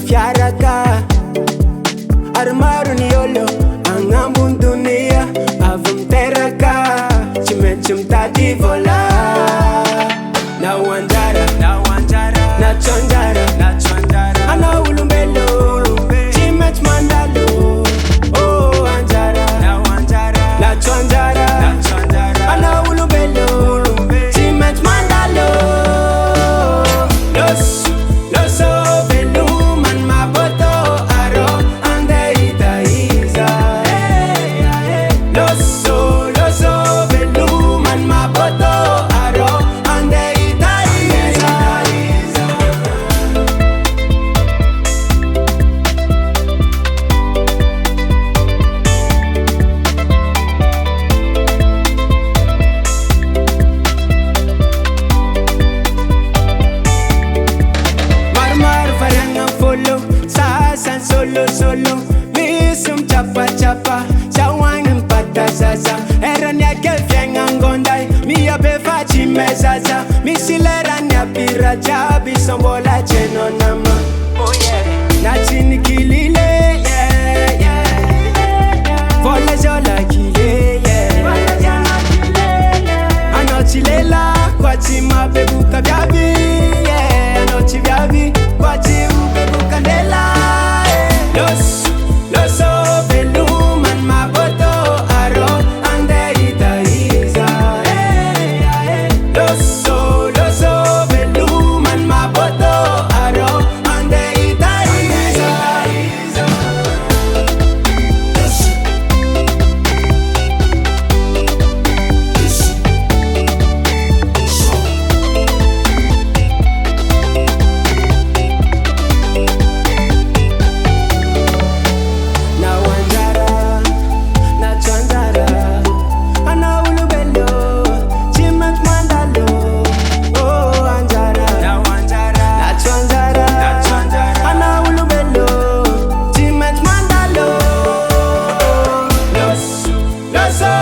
fiaraka Armaru ni yolo Angambun dunia Avum teraka Chimechum tadi vola Na wanjara Na chonjara Ana ulumbelo Chimech mandalo Oh anjara Na chonjara Ana ulumbelo Chimech mandalo Loso Veloma MABOTO aro ande itaiza Loso Veloma MABOTO aro ande itaiza Marmar faranga follow Sasan solo Misum chapa Sawangin pata sasa Eran ya kefenga ngondai Mia befa chimezaza Misilera nya piraja Bisombola cheno nama Oh yeah Nachini kilile Yeah Vola jola kile Yeah Anochilela Kwa chima bebuka vyabi Yeah Anochi vyabi Kwa chimu bebuka ndela Loso Veloma MABOTO aro ande itaiza Loso Veloma MABOTO aro ande itaiza Na wanjara Na chonjara Ana ulubelo Chimech mandalo Oh anjara Na chonjara Ana ulubelo Chimech mandalo Loso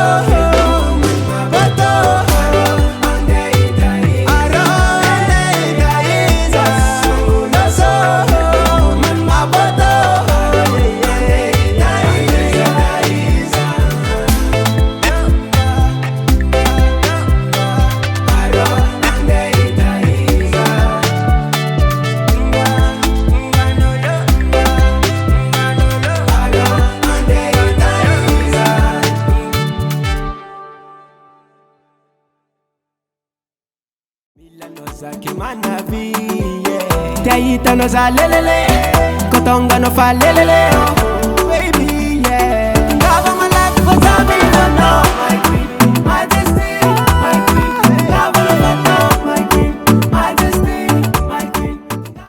MABOTO aro ande itaiza Loso MABOTO Teita no za lelele Kotonga no fa lelele